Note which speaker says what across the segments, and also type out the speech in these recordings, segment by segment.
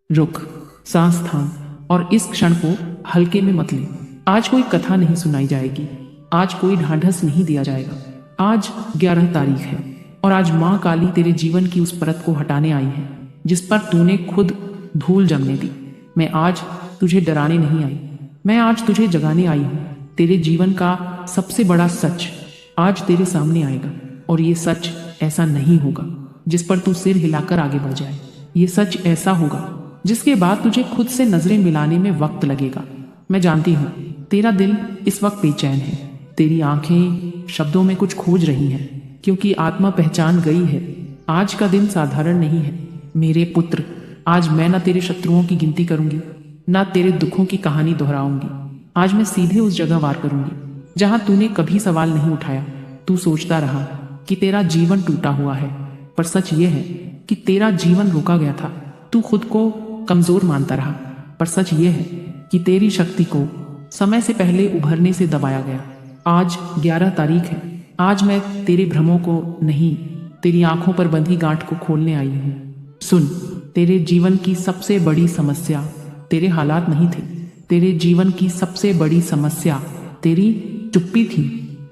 Speaker 1: रुक, सांस थाम और इस क्षण को हल्के में मत ले। आज कोई कथा नहीं सुनाई जाएगी, आज कोई ढांढस नहीं दिया जाएगा। आज 11 तारीख है और आज माँ काली तेरे जीवन की उस परत को हटाने आई है जिस पर तूने खुद धूल जमने दी। मैं आज तुझे डराने नहीं आई, मैं आज तुझे जगाने आई हूँ। तेरे जीवन का सबसे बड़ा सच आज तेरे सामने आएगा और ये सच ऐसा नहीं होगा जिस पर तू सिर हिलाकर आगे बढ़ जाए। ये सच ऐसा होगा जिसके बाद तुझे खुद से नजरें मिलाने में वक्त लगेगा। मैं जानती हूँ तेरा दिल इस वक्त बेचैन है, तेरी आंखें शब्दों में कुछ खोज रही हैं, क्योंकि आत्मा पहचान गई है आज का दिन साधारण नहीं है। मेरे पुत्र, आज मैं ना तेरे शत्रुओं की गिनती करूंगी, ना तेरे दुखों की कहानी दोहराऊंगी। आज मैं सीधे उस जगह वार करूंगी जहां तूने कभी सवाल नहीं उठाया। तू सोचता रहा कि तेरा जीवन टूटा हुआ है, पर सच ये है कि तेरा जीवन रोका गया था। तू खुद को कमजोर मानता रहा, पर सच ये है कि तेरी शक्ति को समय से पहले उभरने से दबाया गया। आज 11 तारीख है। आज मैं तेरे भ्रमों को नहीं, तेरी आंखों पर बंधी गांठ को खोलने आई हूँ। सुन, तेरे जीवन की सबसे बड़ी समस्या तेरे हालात नहीं थे। तेरे जीवन की सबसे बड़ी समस्या तेरी चुप्पी थी।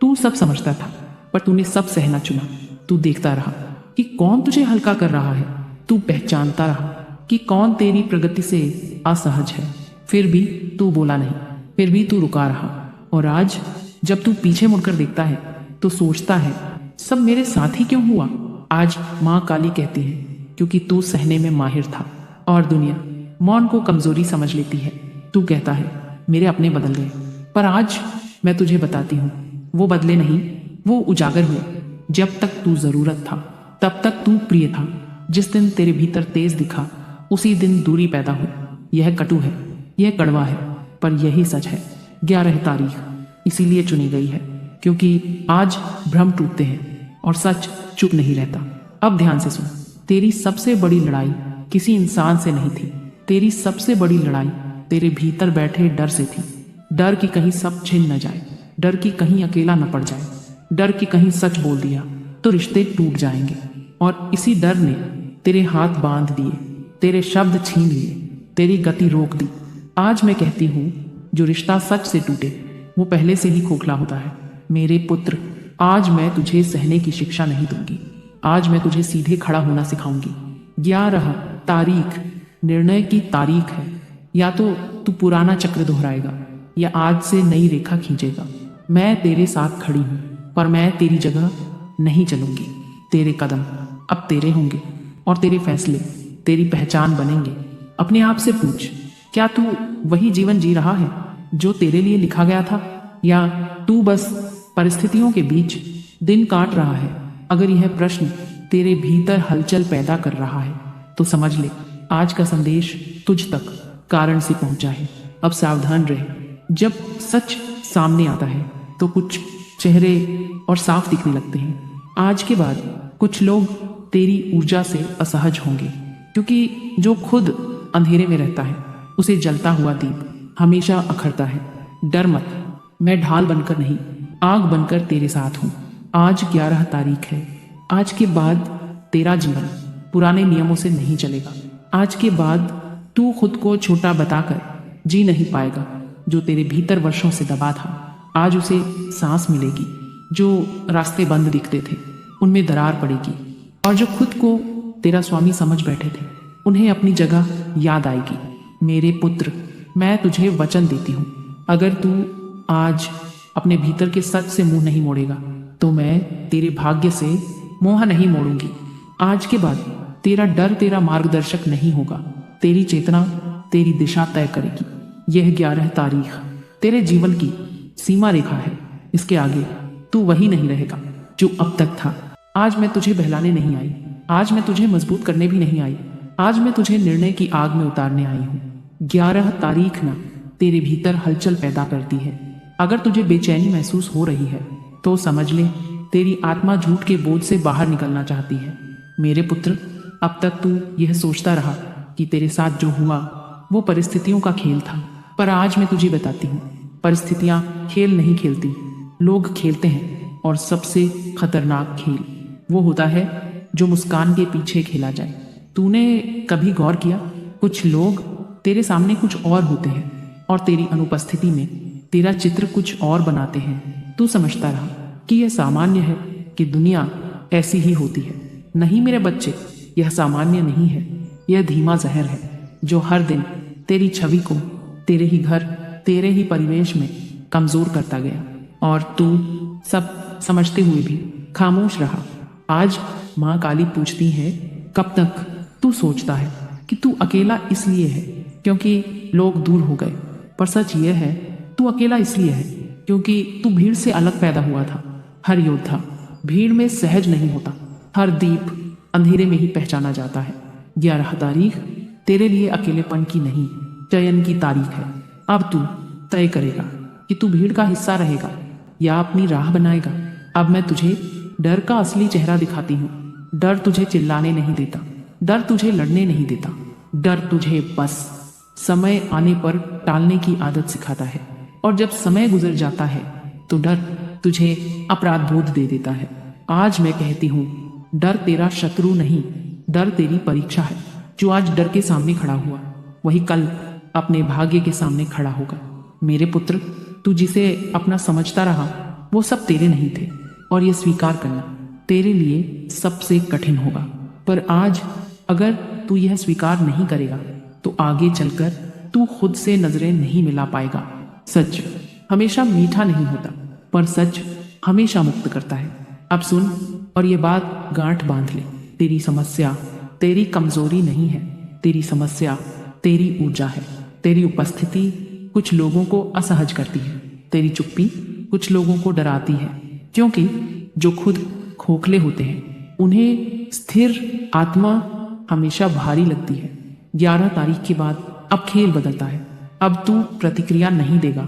Speaker 1: तू सब समझता था, पर तूने सब सहना चुना। तू देखता रहा कि कौन तुझे हल्का कर रहा है, तू पहचानता रहा कि कौन तेरी प्रगति से असहज है। फिर भी तू बोला नहीं, फिर भी तू रुका रहा। और आज जब तू पीछे मुड़कर देखता है तो सोचता है, सब मेरे साथ ही क्यों हुआ। आज माँ काली कहती है क्योंकि तू सहने में माहिर था और दुनिया मौन को कमजोरी समझ लेती है। तू कहता है मेरे अपने बदल गए, पर आज मैं तुझे बताती हूँ वो बदले नहीं, वो उजागर हुए। जब तक तू जरूरत था तब तक तू प्रिय था। जिस दिन तेरे भीतर तेज दिखा उसी दिन दूरी पैदा हुई। यह कटु है, यह कड़वा है, पर यही सच है। 11 तारीख इसीलिए चुनी गई है क्योंकि आज भ्रम टूटते हैं और सच चुप नहीं रहता। अब ध्यान से सुन, तेरी सबसे बड़ी लड़ाई किसी इंसान से नहीं थी। तेरी सबसे बड़ी लड़ाई तेरे भीतर बैठे डर से थी। डर कि कहीं सब छिन न जाए, डर कि कहीं अकेला न पड़ जाए, डर कि कहीं सच बोल दिया तो रिश्ते टूट जाएंगे। और इसी डर ने तेरे हाथ बांध दिए, तेरे शब्द छीन लिए, तेरी गति रोक दी। आज मैं कहती हूँ जो रिश्ता सच से टूटे वो पहले से ही खोखला होता है। मेरे पुत्र, आज मैं तुझे सहने की शिक्षा नहीं दूंगी, आज मैं तुझे सीधे खड़ा होना सिखाऊंगी। 11 तारीख निर्णय की तारीख है। या तो तू पुराना चक्र दोहराएगा या आज से नई रेखा खींचेगा। मैं तेरे साथ खड़ी हूँ, पर मैं तेरी जगह नहीं चलूंगी। तेरे कदम अब तेरे होंगे और तेरे फैसले तेरी पहचान बनेंगे। अपने आप से पूछ, क्या तू वही जीवन जी रहा है जो तेरे लिए लिखा गया था, या तू बस परिस्थितियों के बीच दिन काट रहा है। अगर यह प्रश्न तेरे भीतर हलचल पैदा कर रहा है तो समझ ले आज का संदेश तुझ तक कारण से पहुंचा है। अब सावधान रहे, जब सच सामने आता है तो कुछ चेहरे और साफ दिखने लगते हैं। आज के बाद कुछ लोग तेरी ऊर्जा से असहज होंगे, क्योंकि जो खुद अंधेरे में रहता है उसे जलता हुआ दीप हमेशा अखरता है। डर मत, मैं ढाल बनकर नहीं, आग बनकर तेरे साथ हूँ। आज 11 तारीख है। आज के बाद तेरा जीवन पुराने नियमों से नहीं चलेगा। आज के बाद तू खुद को छोटा बताकर जी नहीं पाएगा। जो तेरे भीतर वर्षों से दबा था आज उसे सांस मिलेगी। जो रास्ते बंद दिखते थे उनमें दरार पड़ेगी, और जो खुद को तेरा स्वामी समझ बैठे थे उन्हें अपनी जगह याद आएगी। मेरे पुत्र, मैं तुझे वचन देती हूँ, अगर तू आज अपने भीतर के सच से मुंह नहीं मोड़ेगा तो मैं तेरे भाग्य से मोह नहीं मोड़ूंगी। आज के बाद तेरा डर तेरा मार्गदर्शक नहीं होगा, तेरी चेतना तेरी दिशा तय करेगी। यह 11 तारीख तेरे जीवन की सीमा रेखा है। इसके आगे तू वही नहीं रहेगा जो अब तक था। आज मैं तुझे बहलाने नहीं आई, आज मैं तुझे मजबूत करने भी नहीं आई, आज मैं तुझे निर्णय की आग में उतारने आई हूँ। 11 तारीख ना तेरे भीतर हलचल पैदा करती है। अगर तुझे बेचैनी महसूस हो रही है तो समझ ले तेरी आत्मा झूठ के बोझ से बाहर निकलना चाहती है। मेरे पुत्र, अब तक तू यह सोचता रहा कि तेरे साथ जो हुआ वो परिस्थितियों का खेल था, पर आज मैं तुझे बताती हूँ परिस्थितियाँ खेल नहीं खेलती, लोग खेलते हैं। और सबसे खतरनाक खेल वो होता है जो मुस्कान के पीछे खेला जाए। तूने कभी गौर किया कुछ लोग तेरे सामने कुछ और होते हैं और तेरी अनुपस्थिति में तेरा चित्र कुछ और बनाते हैं। तू समझता रहा कि यह सामान्य है, कि दुनिया ऐसी ही होती है। नहीं मेरे बच्चे, यह सामान्य नहीं है। यह धीमा जहर है जो हर दिन तेरी छवि को तेरे ही घर, तेरे ही परिवेश में कमजोर करता गया, और तू सब समझते हुए भी खामोश रहा। आज माँ काली पूछती है, कब तक तू सोचता है कि तू अकेला इसलिए है क्योंकि लोग दूर हो गए, पर सच यह है तू अकेला इसलिए है क्योंकि तू भीड़ से अलग पैदा हुआ था। हर योद्धा भीड़ में सहज नहीं होता, हर दीप अंधेरे में ही पहचाना जाता है। 11 तारीख तेरे लिए अकेलेपन की नहीं, चयन की तारीख है। अब तू तय करेगा कि तू भीड़ का हिस्सा रहेगा या अपनी राह बनाएगा। अब मैं तुझे डर का असली चेहरा दिखाती हूँ। डर तुझे चिल्लाने नहीं देता, डर तुझे लड़ने नहीं देता, डर तुझे बस समय आने पर टालने की आदत सिखाता है। और जब समय गुजर जाता है तो डर तुझे अपराध बोध दे देता है। आज मैं कहती हूँ, डर तेरा शत्रु नहीं, डर तेरी परीक्षा है। जो आज डर के सामने खड़ा हुआ वही कल अपने भाग्य के सामने खड़ा होगा। मेरे पुत्र, तू जिसे अपना समझता रहा वो सब तेरे नहीं थे, और ये स्वीकार करना तेरे लिए सबसे कठिन होगा। पर आज अगर तू यह स्वीकार नहीं करेगा तो आगे चलकर तू खुद से नजरें नहीं मिला पाएगा। सच हमेशा मीठा नहीं होता, पर सच हमेशा मुक्त करता है। अब सुन और ये बात गांठ बांध ले, तेरी समस्या तेरी कमजोरी नहीं है, तेरी समस्या तेरी ऊर्जा है। तेरी उपस्थिति कुछ लोगों को असहज करती है, तेरी चुप्पी कुछ लोगों को डराती है, क्योंकि जो खुद खोखले होते हैं उन्हें स्थिर आत्मा हमेशा भारी लगती है। 11 तारीख के बाद अब खेल बदलता है। अब तू प्रतिक्रिया नहीं देगा,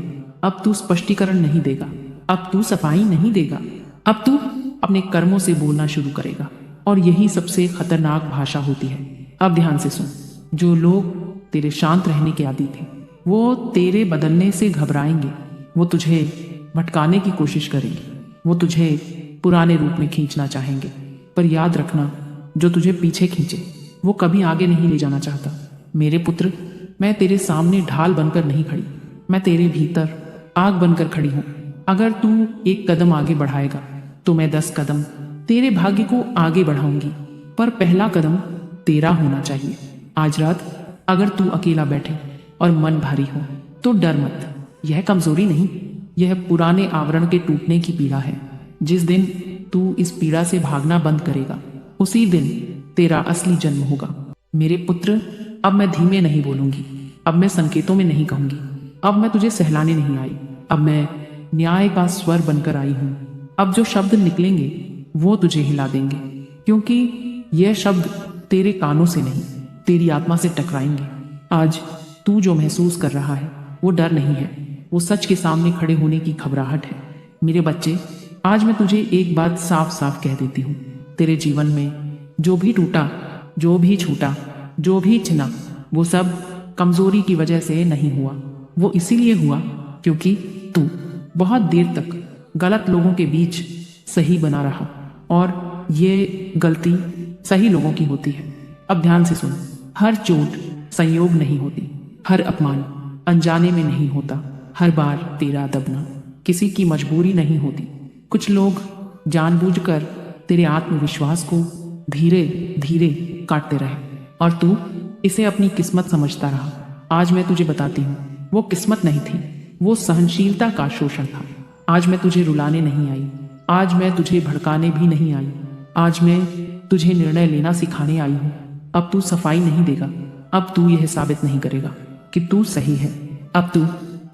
Speaker 1: अब तू स्पष्टीकरण नहीं देगा, अब तू सफाई नहीं देगा, अब तू अपने कर्मों से बोलना शुरू करेगा, और यही सबसे खतरनाक भाषा होती है। अब ध्यान से सुन, जो लोग तेरे शांत रहने के आदी थे वो तेरे बदलने से घबराएंगे, वो तुझे भटकाने की कोशिश करेंगे, वो तुझे पुराने रूप में खींचना चाहेंगे। पर याद रखना, जो तुझे पीछे खींचे वो कभी आगे नहीं ले जाना चाहता। मेरे पुत्र, मैं तेरे सामने ढाल बनकर नहीं खड़ी, मैं तेरे भीतर आग बनकर खड़ी हूँ। अगर तू एक कदम आगे बढ़ाएगा तो मैं 10 कदम तेरे भाग्य को आगे बढ़ाऊंगी, पर पहला कदम तेरा होना चाहिए। आज रात अगर तू अकेला बैठे और मन भारी हो तो डर मत, यह कमजोरी नहीं, यह पुराने आवरण के टूटने की पीड़ा है। जिस दिन तू इस पीड़ा से भागना बंद करेगा उसी दिन तेरा असली जन्म होगा। मेरे पुत्र, अब मैं धीमे नहीं बोलूंगी, अब मैं संकेतों में नहीं कहूंगी, अब मैं तुझे सहलाने नहीं आई, अब मैं न्याय का स्वर बनकर आई हूं। अब जो शब्द निकलेंगे वो तुझे हिला देंगे, क्योंकि यह शब्द तेरे कानों से नहीं तेरी आत्मा से टकराएंगे। आज तू जो महसूस कर रहा है वो डर नहीं है, वो सच के सामने खड़े होने की घबराहट है। मेरे बच्चे, आज मैं तुझे एक बात साफ साफ कह देती हूँ, तेरे जीवन में जो भी टूटा, जो भी छूटा, जो भी छिना, वो सब कमजोरी की वजह से नहीं हुआ। वो इसीलिए हुआ क्योंकि तू बहुत देर तक गलत लोगों के बीच सही बना रहा, और ये गलती सही लोगों की होती है। अब ध्यान से सुन, हर चोट संयोग नहीं होती, हर अपमान अनजाने में नहीं होता, हर बार तेरा दबना किसी की मजबूरी नहीं होती। कुछ लोग जानबूझकर तेरे आत्मविश्वास को धीरे धीरे काटते रहे और तू इसे अपनी किस्मत समझता रहा। आज मैं तुझे बताती हूँ, वो किस्मत नहीं थी, वो सहनशीलता का शोषण था। आज मैं तुझे रुलाने नहीं आई, आज मैं तुझे भड़काने भी नहीं आई, आज मैं तुझे निर्णय लेना सिखाने आई हूँ। अब तू सफाई नहीं देगा, अब तू यह साबित नहीं करेगा कि तू सही है, अब तू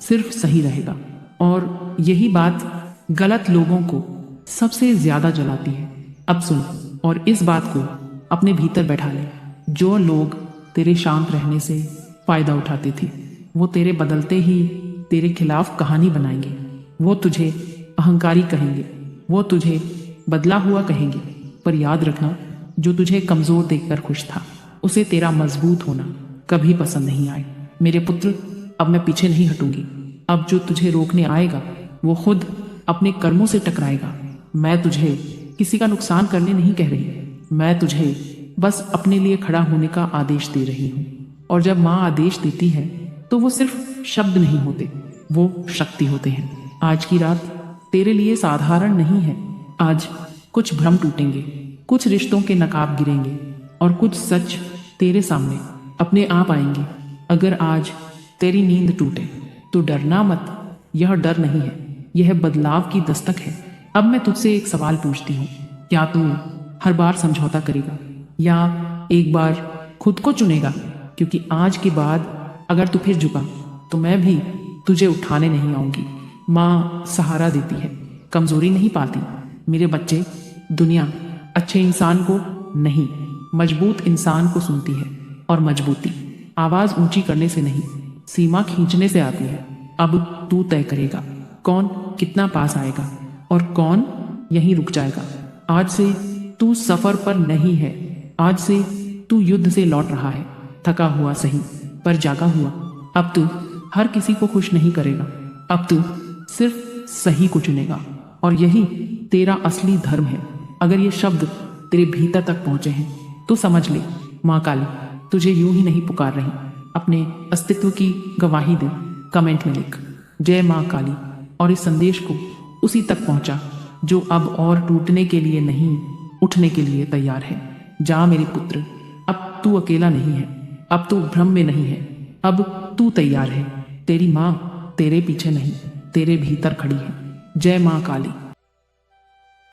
Speaker 1: सिर्फ सही रहेगा। और यही बात गलत लोगों को सबसे ज्यादा जलाती है। अब सुन और इस बात को अपने भीतर बैठा ले, जो लोग तेरे शांत रहने से फायदा उठाते थे वो तेरे बदलते ही तेरे खिलाफ कहानी बनाएंगे। वो तुझे अहंकारी कहेंगे, वो तुझे बदला हुआ कहेंगे, पर याद रखना, जो तुझे कमजोर देखकर खुश था उसे तेरा मजबूत होना कभी पसंद नहीं आए। मेरे पुत्र, अब मैं पीछे नहीं हटूंगी। अब जो तुझे रोकने आएगा वो खुद अपने कर्मों से टकराएगा। मैं तुझे किसी का नुकसान करने नहीं कह रही, मैं तुझे बस अपने लिए खड़ा होने का आदेश दे रही हूँ। और जब माँ आदेश देती है तो वो सिर्फ शब्द नहीं होते, वो शक्ति होते हैं। आज की रात तेरे लिए साधारण नहीं है। आज कुछ भ्रम टूटेंगे, कुछ रिश्तों के नकाब गिरेंगे और कुछ सच तेरे सामने अपने आप आएंगे। अगर आज तेरी नींद टूटे तो डरना मत, यह डर नहीं है, यह बदलाव की दस्तक है। अब मैं तुझसे एक सवाल पूछती हूँ, क्या तू हर बार समझौता करेगा या एक बार खुद को चुनेगा? क्योंकि आज के बाद अगर तू फिर झुका तो मैं भी तुझे उठाने नहीं आऊंगी। माँ सहारा देती है, कमजोरी नहीं पाती। मेरे बच्चे, दुनिया अच्छे इंसान को नहीं, मजबूत इंसान को सुनती है। और मजबूती आवाज ऊंची करने से नहीं, सीमा खींचने से आती है। अब तू तय करेगा कौन कितना पास आएगा और कौन यहीं रुक जाएगा। आज से तू सफर पर नहीं है, आज से तू युद्ध से लौट रहा है, थका हुआ सही पर जागा हुआ। अब तू हर किसी को खुश नहीं करेगा, अब तू सिर्फ सही को चुनेगा और यही तेरा असली धर्म है। अगर ये शब्द तेरे भीतर तक पहुंचे हैं तो समझ ले, माँ काली तुझे यूं ही नहीं पुकार रही, अपने अस्तित्व की गवाही दे। कमेंट में लिख जय माँ काली और इस संदेश को उसी तक पहुंचा जो अब और टूटने के लिए नहीं, उठने के लिए तैयार है। जा मेरे पुत्र, अब तू अकेला नहीं है, अब तू भ्रम में नहीं है, अब तू तैयार है। तेरी माँ तेरे पीछे नहीं, तेरे भीतर खड़ी है। जय माँ काली।